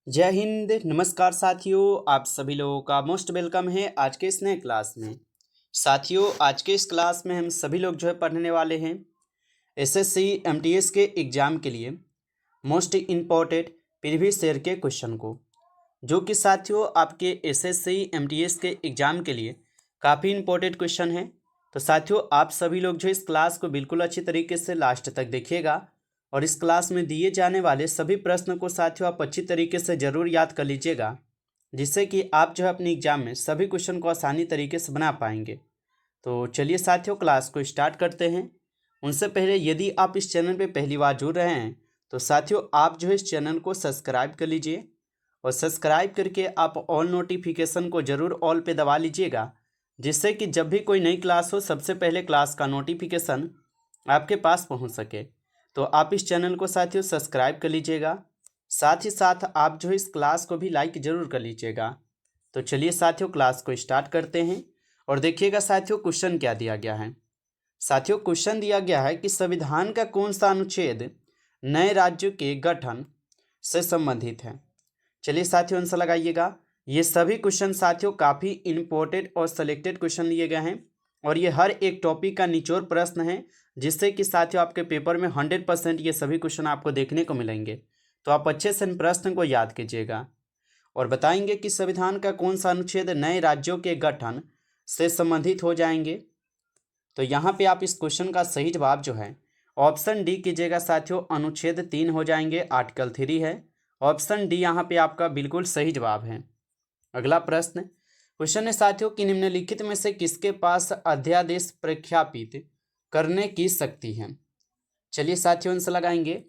जय हिंद। नमस्कार साथियों, आप सभी लोगों का मोस्ट वेलकम है आज के इस नए क्लास में। साथियों, आज के इस क्लास में हम सभी लोग पढ़ने वाले हैं एसएससी एमटीएस के एग्ज़ाम के लिए मोस्ट इम्पॉर्टेंट प्रीवियस ईयर के क्वेश्चन को, जो कि साथियों आपके एसएससी एमटीएस के एग्ज़ाम के लिए काफ़ी इम्पोर्टेंट क्वेश्चन है। तो साथियों, आप सभी लोग इस क्लास को बिल्कुल अच्छी तरीके से लास्ट तक देखिएगा और इस क्लास में दिए जाने वाले सभी प्रश्न को साथियों आप अच्छी तरीके से ज़रूर याद कर लीजिएगा, जिससे कि आप अपने एग्जाम में सभी क्वेश्चन को आसानी तरीके से बना पाएंगे। तो चलिए साथियों, क्लास को स्टार्ट करते हैं। उनसे पहले यदि आप इस चैनल पर पहली बार जुड़ रहे हैं तो साथियों आप इस चैनल को सब्सक्राइब कर लीजिए और सब्सक्राइब करके आप ऑल नोटिफिकेशन को ज़रूर ऑल पे दबा लीजिएगा, जिससे कि जब भी कोई नई क्लास हो सबसे पहले क्लास का नोटिफिकेशन आपके पास पहुंच सके। तो आप इस चैनल को साथियों सब्सक्राइब कर लीजिएगा, साथ ही साथ आप इस क्लास को भी लाइक ज़रूर कर लीजिएगा। तो चलिए साथियों, क्लास को स्टार्ट करते हैं और देखिएगा साथियों क्वेश्चन क्या दिया गया है। साथियों, क्वेश्चन दिया गया है कि संविधान का कौन सा अनुच्छेद नए राज्यों के गठन से संबंधित है। चलिए साथियों आंसर लगाइएगा। ये सभी क्वेश्चन साथियों काफ़ी इम्पोर्टेंट और सेलेक्टेड क्वेश्चन लिए गए हैं और ये हर एक टॉपिक का निचोड़ प्रश्न है, जिससे कि साथियों आपके पेपर में 100% ये सभी क्वेश्चन आपको देखने को मिलेंगे। तो आप अच्छे से इन प्रश्न को याद कीजिएगा और बताएंगे कि संविधान का कौन सा अनुच्छेद नए राज्यों के गठन से संबंधित हो जाएंगे। तो यहाँ पे आप इस क्वेश्चन का सही जवाब ऑप्शन डी कीजिएगा साथियों, अनुच्छेद 3 हो जाएंगे, आर्टिकल 3 है। ऑप्शन डी यहाँ पे आपका बिल्कुल सही जवाब है। अगला प्रश्न क्वेश्चन है साथियों कि निम्नलिखित में से किसके पास अध्यादेश प्रख्यापित करने की शक्ति है। चलिए साथियों आंसर लगाएंगे।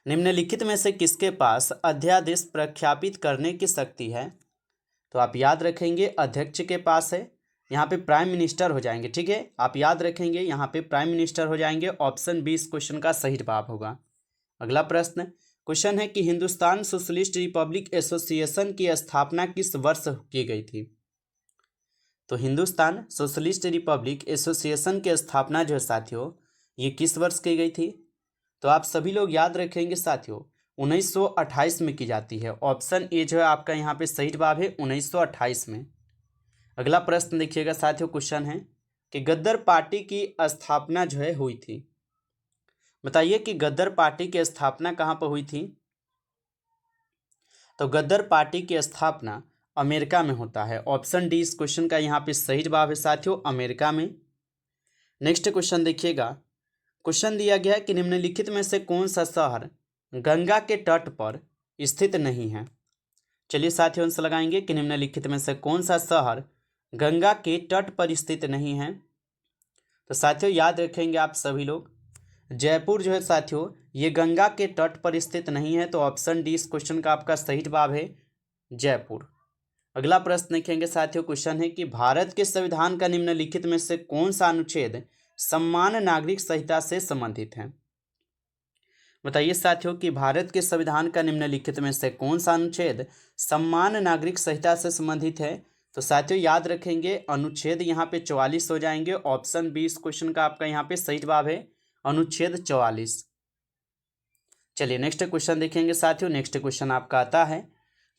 निम्नलिखित में से किसके पास अध्यादेश प्रख्यापित करने की शक्ति है। तो आप याद रखेंगे अध्यक्ष के पास है, यहाँ पे प्राइम मिनिस्टर हो जाएंगे। ठीक है, आप याद रखेंगे यहाँ पे प्राइम मिनिस्टर हो जाएंगे। ऑप्शन बी इस क्वेश्चन का सही जवाब होगा। अगला प्रश्न क्वेश्चन है कि हिंदुस्तान सोशलिस्ट रिपब्लिक एसोसिएशन की स्थापना किस वर्ष की गई थी। तो हिंदुस्तान सोशलिस्ट रिपब्लिक एसोसिएशन की स्थापना साथियों ये किस वर्ष की गई थी। तो आप सभी लोग याद रखेंगे साथियों 1928 में की जाती है। ऑप्शन ए आपका यहाँ पे सही जवाब है, 1928 में। अगला प्रश्न देखिएगा साथियों, क्वेश्चन है कि गद्दर पार्टी की स्थापना हुई थी। बताइए कि गद्दर पार्टी की स्थापना कहाँ पर हुई थी। तो गद्दर पार्टी की स्थापना अमेरिका में होता है। ऑप्शन डी इस क्वेश्चन का यहाँ पे सही जवाब है साथियों, अमेरिका में। नेक्स्ट क्वेश्चन देखिएगा। क्वेश्चन दिया गया है कि निम्नलिखित में से कौन सा शहर गंगा के तट पर स्थित नहीं है। चलिए साथियों आंसर लगाएंगे कि निम्नलिखित में से कौन सा शहर गंगा के तट पर स्थित नहीं है। तो साथियों याद रखेंगे आप सभी लोग, जयपुर साथियों ये गंगा के तट पर स्थित नहीं है। तो ऑप्शन डी इस क्वेश्चन का आपका सही जवाब है, जयपुर। अगला प्रश्न देखेंगे साथियों, क्वेश्चन है कि भारत के संविधान का निम्नलिखित में से कौन सा अनुच्छेद समान नागरिक संहिता से संबंधित है। बताइए साथियों कि भारत के संविधान का निम्नलिखित में से कौन सा अनुच्छेद समान नागरिक संहिता से संबंधित है। तो साथियों याद रखेंगे अनुच्छेद यहाँ पे 44 हो जाएंगे। ऑप्शन बी इस क्वेश्चन का आपका यहाँ पे सही जवाब है, अनुच्छेद 44। चलिए नेक्स्ट क्वेश्चन देखेंगे साथियों। नेक्स्ट क्वेश्चन आपका आता है,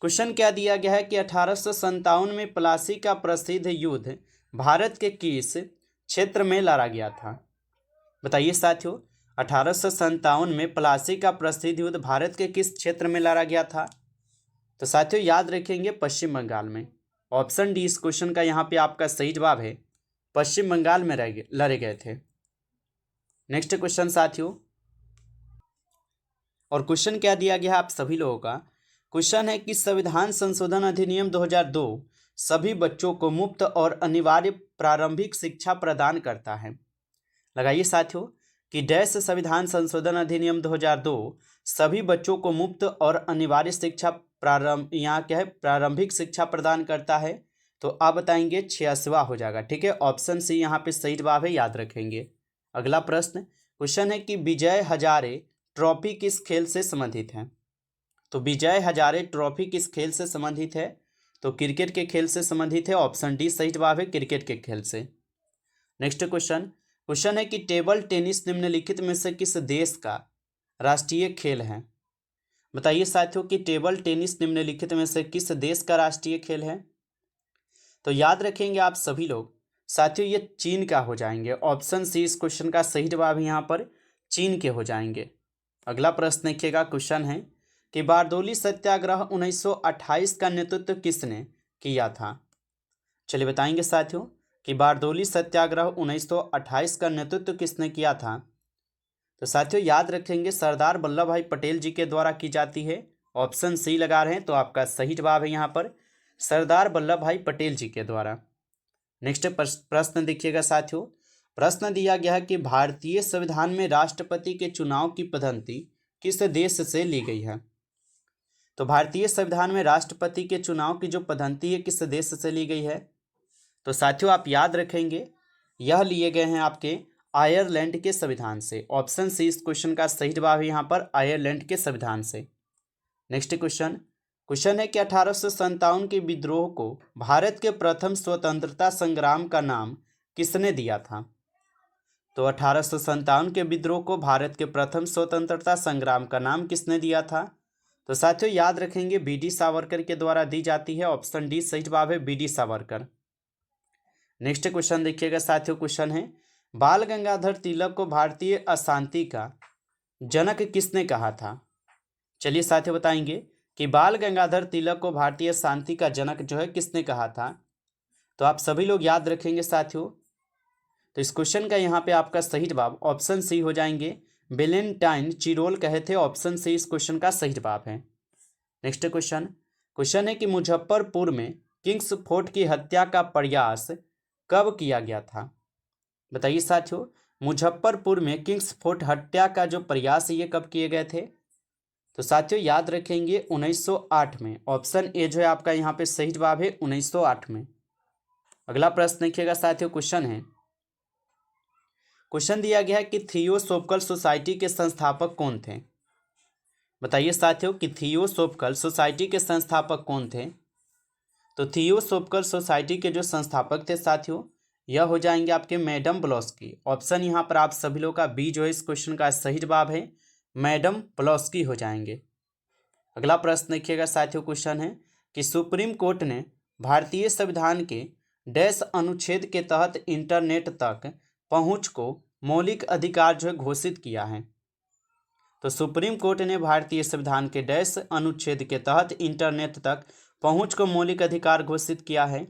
क्वेश्चन क्या दिया गया है कि 1857 में प्लासी का प्रसिद्ध युद्ध भारत के किस क्षेत्र में लड़ा गया था। बताइए साथियों 1857 में प्लासी का प्रसिद्ध युद्ध भारत के किस क्षेत्र में लड़ा गया था। तो साथियों याद रखेंगे पश्चिम बंगाल में। ऑप्शन डी इस क्वेश्चन का यहाँ पे आपका सही जवाब है, पश्चिम बंगाल में लड़े गए थे। नेक्स्ट क्वेश्चन साथियों, और क्वेश्चन क्या दिया गया है आप सभी लोगों का। क्वेश्चन है कि संविधान संशोधन अधिनियम 2002 सभी बच्चों को मुफ्त और अनिवार्य प्रारंभिक शिक्षा प्रदान करता है। लगाइए साथियों कि डैश संविधान संशोधन अधिनियम 2002 सभी बच्चों को मुफ्त और अनिवार्य शिक्षा प्रारंभिक शिक्षा प्रदान करता है। तो आप बताएंगे 86वां हो जाएगा। ठीक है, ऑप्शन सी यहाँ पे सही जवाब है, याद रखेंगे। अगला प्रश्न क्वेश्चन है कि विजय हजारे ट्रॉफी किस खेल से संबंधित है। तो विजय हजारे ट्रॉफी किस खेल से संबंधित है। तो क्रिकेट के खेल से संबंधित है। ऑप्शन डी सही जवाब है, क्रिकेट के खेल से। नेक्स्ट क्वेश्चन है कि टेबल टेनिस निम्नलिखित में से किस देश का राष्ट्रीय खेल है। बताइए साथियों कि टेबल टेनिस निम्नलिखित में से किस देश का राष्ट्रीय खेल है। तो याद रखेंगे आप सभी लोग साथियों, ये चीन का हो जाएंगे। ऑप्शन सी इस क्वेश्चन का सही जवाब यहाँ पर चीन के हो जाएंगे। अगला प्रश्न देखिएगा, क्वेश्चन है कि बारदोली सत्याग्रह 1928 का नेतृत्व किसने किया था। चलिए बताएंगे साथियों कि बारदोली सत्याग्रह 1928 का नेतृत्व किसने किया था। तो साथियों याद रखेंगे सरदार वल्लभ भाई पटेल जी के द्वारा की जाती है। ऑप्शन सी लगा रहे हैं, तो आपका सही जवाब है यहाँ पर सरदार वल्लभ भाई पटेल जी के द्वारा। नेक्स्ट प्रश्न देखिएगा साथियों, प्रश्न दिया गया है कि भारतीय संविधान में राष्ट्रपति के चुनाव की पद्धति किस देश से ली गई है। तो भारतीय संविधान में राष्ट्रपति के चुनाव की जो पद्धति है किस देश से ली गई है। तो साथियों आप याद रखेंगे यह लिए गए हैं आपके आयरलैंड के संविधान से। ऑप्शन सी इस क्वेश्चन का सही जवाब है यहाँ पर आयरलैंड के संविधान से। नेक्स्ट क्वेश्चन है कि 1857 के विद्रोह को भारत के प्रथम स्वतंत्रता संग्राम का नाम किसने दिया था। तो 1857 के विद्रोह को भारत के प्रथम स्वतंत्रता संग्राम का नाम किसने दिया था। तो साथियों याद रखेंगे बी.डी. सावरकर के द्वारा दी जाती है। ऑप्शन डी सही जवाब है बी.डी. सावरकर। नेक्स्ट क्वेश्चन देखिएगा साथियों, क्वेश्चन है बाल गंगाधर तिलक को भारतीय अशांति का जनक किसने कहा था। चलिए साथियों बताएंगे कि बाल गंगाधर तिलक को भारतीय शांति का जनक जो है किसने कहा था। तो आप सभी लोग याद रखेंगे साथियों, तो इस क्वेश्चन का यहाँ पे आपका सही जवाब ऑप्शन सी हो जाएंगे वेलेंटाइन चिरोल कहे थे। ऑप्शन सी इस क्वेश्चन का सही जवाब है। नेक्स्ट क्वेश्चन है कि मुजफ्फरपुर में किंग्स फोर्ट की हत्या का प्रयास कब किया गया था। बताइए साथियों मुजफ्फरपुर में किंग्स फोर्ट हत्या का जो प्रयास ये कब किए गए थे। तो साथियों याद रखेंगे 1908 में। ऑप्शन ए जो है आपका यहाँ पे सही जवाब है 1908 में। अगला प्रश्न देखिएगा साथियों, क्वेश्चन दिया गया है कि थियोसोफिकल सोसाइटी के संस्थापक कौन थे। बताइए साथियों कि थियोसोफिकल सोसाइटी के संस्थापक कौन थे। तो थियोसोफिकल सोसाइटी के जो संस्थापक थे साथियों यह हो जाएंगे आपके मैडम ब्लॉस्की। ऑप्शन यहाँ पर आप सभी लोग का बी जो है इस क्वेश्चन का सही जवाब है मैडम ब्लॉस्की हो जाएंगे। अगला प्रश्न देखिएगा साथियों, क्वेश्चन है कि सुप्रीम कोर्ट ने भारतीय संविधान के डैश अनुच्छेद के तहत इंटरनेट तक पहुंच को मौलिक अधिकार जो है घोषित किया है। तो सुप्रीम कोर्ट ने भारतीय संविधान के डैश अनुच्छेद के तहत इंटरनेट तक पहुंच को मौलिक अधिकार घोषित किया है।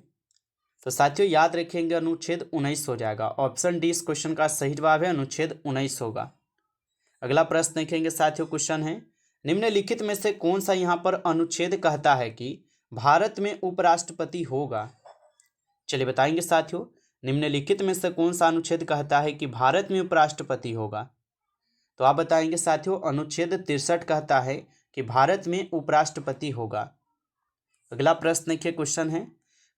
तो साथियों याद रखेंगे अनुच्छेद 19 हो जाएगा। ऑप्शन डी इस क्वेश्चन का सही जवाब है अनुच्छेद 19 होगा। अगला प्रश्न देखेंगे साथियों, क्वेश्चन है निम्नलिखित में से कौन सा यहाँ पर अनुच्छेद कहता है कि भारत में उपराष्ट्रपति होगा। चलिए बताएंगे साथियों निम्नलिखित में से कौन सा अनुच्छेद कहता है कि भारत में उपराष्ट्रपति होगा। तो आप बताएंगे साथियों अनुच्छेद 63 कहता है कि भारत में उपराष्ट्रपति होगा। अगला प्रश्न देखिए,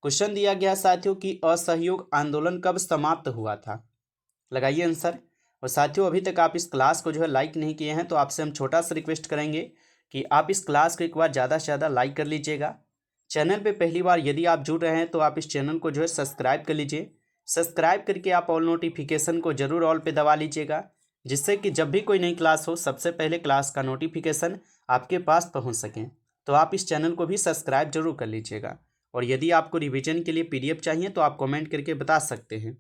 क्वेश्चन दिया गया साथियों कि असहयोग आंदोलन कब समाप्त हुआ था। लगाइए आंसर। और साथियों अभी तक आप इस क्लास को जो है लाइक नहीं किए हैं तो आपसे हम छोटा सा रिक्वेस्ट करेंगे कि आप इस क्लास को एक बार ज़्यादा से ज़्यादा लाइक कर लीजिएगा। चैनल पे पहली बार यदि आप जुड़ रहे हैं तो आप इस चैनल को जो है सब्सक्राइब कर लीजिए। सब्सक्राइब करके आप ऑल नोटिफिकेशन को जरूर ऑल पे दबा लीजिएगा, जिससे कि जब भी कोई नई क्लास हो सबसे पहले क्लास का नोटिफिकेशन आपके पास पहुँच सकें। तो आप इस चैनल को भी सब्सक्राइब जरूर कर लीजिएगा। और यदि आपको रिविजन के लिए PDF चाहिए तो आप कमेंट करके बता सकते हैं।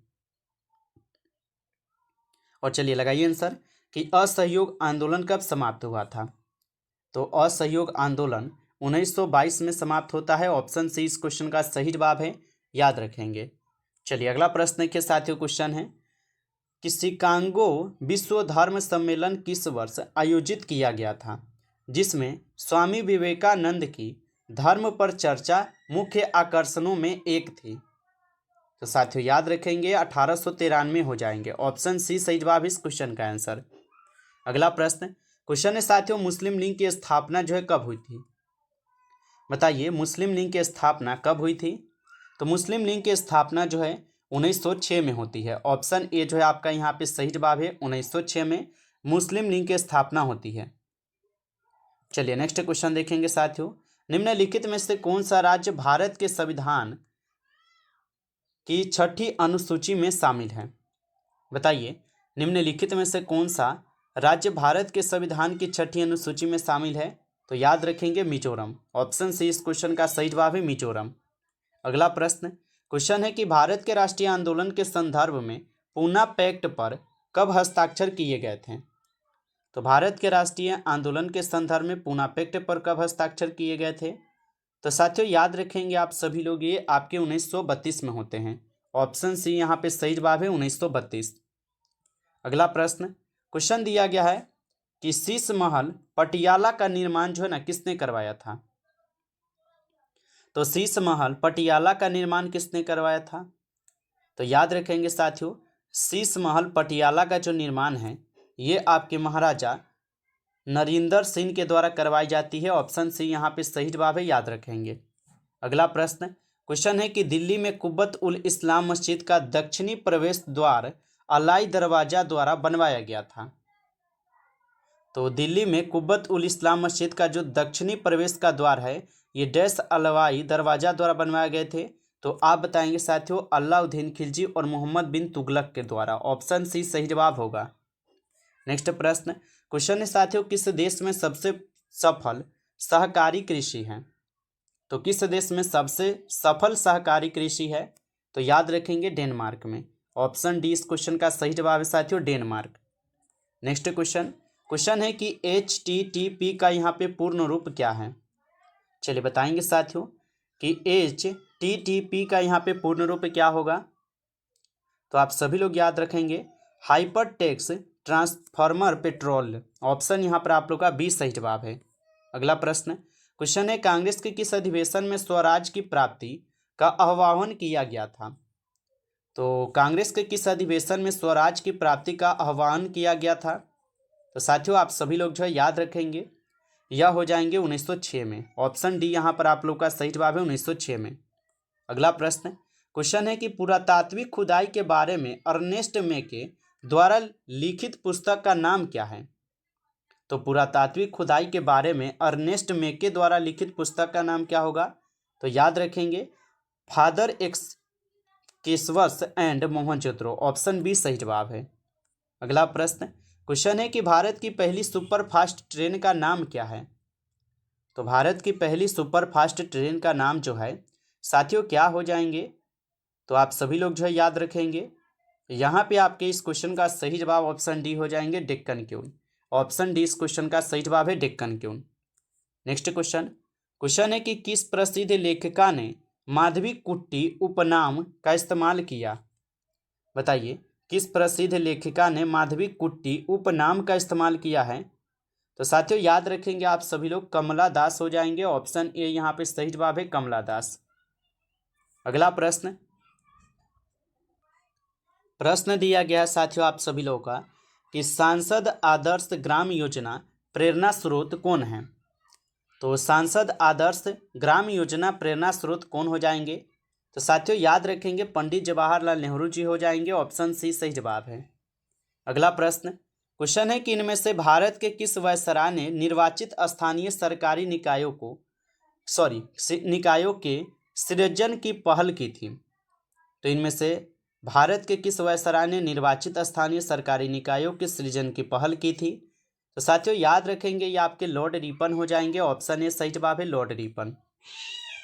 और चलिए लगाइए आंसर कि असहयोग आंदोलन कब समाप्त हुआ था। तो असहयोग आंदोलन 1922 में समाप्त होता है। ऑप्शन सी इस क्वेश्चन का सही जवाब है, याद रखेंगे। चलिए अगला प्रश्न के साथियों, क्वेश्चन है कि शिकागो विश्व धर्म सम्मेलन किस वर्ष आयोजित किया गया था, जिसमें स्वामी विवेकानंद की धर्म पर चर्चा मुख्य आकर्षणों में एक थी। तो साथियों याद रखेंगे 1893 हो जाएंगे। ऑप्शन सी सही जवाब इस क्वेश्चन का आंसर। अगला क्वेश्चन है साथियों मुस्लिम लीग की स्थापना जो है कब हुई थी। बताइए मुस्लिम लीग की स्थापना कब हुई थी। तो मुस्लिम लीग की स्थापना जो है 1906 में होती है। ऑप्शन ए जो है आपका यहाँ पे सही जवाब है 1906 में मुस्लिम लीग की स्थापना होती है। चलिए नेक्स्ट क्वेश्चन देखेंगे साथियों, निम्नलिखित में से कौन सा राज्य भारत के संविधान की 6ठी अनुसूची में शामिल है। बताइए निम्नलिखित में से कौन सा राज्य भारत के संविधान की 6ठी अनुसूची में शामिल है। तो याद रखेंगे मिजोरम। ऑप्शन सी इस क्वेश्चन का सही जवाब है मिजोरम। अगला प्रश्न क्वेश्चन है कि भारत के राष्ट्रीय आंदोलन के संदर्भ में पूना पैक्ट पर कब हस्ताक्षर किए गए थे? तो भारत के राष्ट्रीय आंदोलन के संदर्भ में पूना पैक्ट पर कब हस्ताक्षर किए गए थे? तो साथियों याद रखेंगे आप सभी लोग, ये आपके 1932 में होते हैं। ऑप्शन सी यहाँ पे सही जवाब है 1932। अगला प्रश्न क्वेश्चन दिया गया है कि शीश महल पटियाला का निर्माण जो है ना किसने करवाया था? तो शीश महल पटियाला का निर्माण किसने करवाया था? तो याद रखेंगे साथियों, शीश महल पटियाला का जो निर्माण है ये आपके महाराजा नरेंद्र सिंह के द्वारा करवाई जाती है। ऑप्शन सी यहाँ पे सही जवाब है, याद रखेंगे। अगला प्रश्न क्वेश्चन है कि दिल्ली में कुब्बत उल इस्लाम मस्जिद का दक्षिणी प्रवेश द्वार अलाई दरवाजा द्वारा बनवाया गया था। तो दिल्ली में कुब्बत उल इस्लाम मस्जिद का जो दक्षिणी प्रवेश का द्वार है ये डैश अलवाई दरवाजा द्वारा बनवाए गए थे। तो आप बताएंगे साथियों अलाउद्दीन खिलजी और मोहम्मद बिन तुगलक के द्वारा। ऑप्शन सी सही जवाब होगा। नेक्स्ट प्रश्न क्वेश्चन है साथियों किस देश में सबसे सफल सहकारी कृषि है? तो किस देश में सबसे सफल सहकारी कृषि है? तो याद रखेंगे डेनमार्क में। ऑप्शन डी इस क्वेश्चन का सही जवाब है साथियों, डेनमार्क। नेक्स्ट क्वेश्चन है कि HTTP का यहाँ पे पूर्ण रूप क्या है? चलिए बताएंगे साथियों कि HTTP का यहाँ पे पूर्ण रूप क्या होगा? तो आप सभी लोग याद रखेंगे hyper text transformer petrol. Option यहाँ पर आप लोग का बी सही जवाब है। अगला प्रश्न क्वेश्चन है कांग्रेस के किस अधिवेशन में स्वराज की प्राप्ति का आह्वान किया गया था? तो कांग्रेस के किस अधिवेशन में स्वराज की प्राप्ति का आह्वान किया गया था? तो साथियों आप सभी लोग जो है याद रखेंगे यह हो जाएंगे 1906 में। ऑप्शन डी यहाँ पर आप लोग का सही जवाब है 1906 में। अगला प्रश्न क्वेश्चन है कि पुरातात्विक खुदाई के बारे में अर्नेस्ट मेके द्वारा लिखित पुस्तक का नाम क्या है? तो पुरातात्विक खुदाई के बारे में अर्नेस्ट मेके द्वारा लिखित पुस्तक का नाम क्या होगा? तो याद रखेंगे फादर एक्सकेसवर्स एंड मोहनजोदड़ो। ऑप्शन बी सही जवाब है। अगला प्रश्न क्वेश्चन है कि भारत की पहली सुपरफास्ट ट्रेन का नाम क्या है? तो भारत की पहली सुपरफास्ट ट्रेन का नाम जो है साथियों क्या हो जाएंगे? तो आप सभी लोग जो है याद रखेंगे यहाँ पे आपके इस क्वेश्चन का सही जवाब ऑप्शन डी हो जाएंगे, डेक्कन क्वीन। ऑप्शन डी इस क्वेश्चन का सही जवाब है, डेक्कन क्वीन। नेक्स्ट क्वेश्चन है कि किस प्रसिद्ध लेखिका ने माधवीकुट्टी उपनाम का इस्तेमाल किया? बताइए किस प्रसिद्ध लेखिका ने माधवीकुट्टी उपनाम का इस्तेमाल किया है? तो साथियों याद रखेंगे आप सभी लोग कमला दास हो जाएंगे। ऑप्शन ए यहाँ पे सही जवाब है, कमला दास। अगला प्रश्न दिया गया है साथियों आप सभी लोगों का कि सांसद आदर्श ग्राम योजना प्रेरणा स्रोत कौन है? तो सांसद आदर्श ग्राम योजना प्रेरणा स्रोत कौन हो जाएंगे? तो साथियों याद रखेंगे पंडित जवाहरलाल नेहरू जी हो जाएंगे। ऑप्शन सी सही जवाब है। अगला प्रश्न क्वेश्चन है कि इनमें से भारत के किस वायसराय ने निर्वाचित स्थानीय सरकारी निकायों के सृजन की पहल की थी? तो इनमें से भारत के किस वायसराय ने निर्वाचित स्थानीय सरकारी निकायों के सृजन की पहल की थी? तो साथियों याद रखेंगे ये आपके लॉर्ड रिपन हो जाएंगे। ऑप्शन ए सही जवाब है, लॉर्ड रिपन।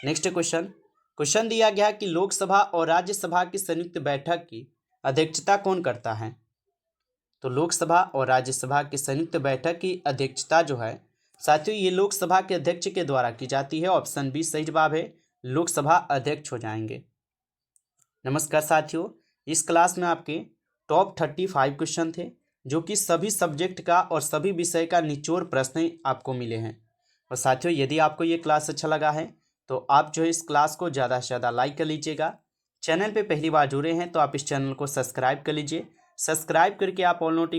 नेक्स्ट क्वेश्चन दिया गया कि लोकसभा और राज्यसभा की संयुक्त बैठक की अध्यक्षता कौन करता है? तो लोकसभा और राज्यसभा की संयुक्त बैठक की अध्यक्षता जो है साथियों ये लोकसभा के अध्यक्ष के द्वारा की जाती है। ऑप्शन बी सही जवाब है, लोकसभा अध्यक्ष हो जाएंगे। नमस्कार साथियों, इस क्लास में आपके टॉप 35 क्वेश्चन थे जो कि सभी सब्जेक्ट का और सभी विषय का निचोड़ प्रश्न आपको मिले हैं। और साथियों यदि आपको ये क्लास अच्छा लगा है तो आप जो है इस क्लास को ज़्यादा से ज़्यादा लाइक कर लीजिएगा। चैनल पे पहली बार जुड़े हैं तो आप इस चैनल को सब्सक्राइब कर लीजिए। सब्सक्राइब करके आप ऑल नोटिफिकेशन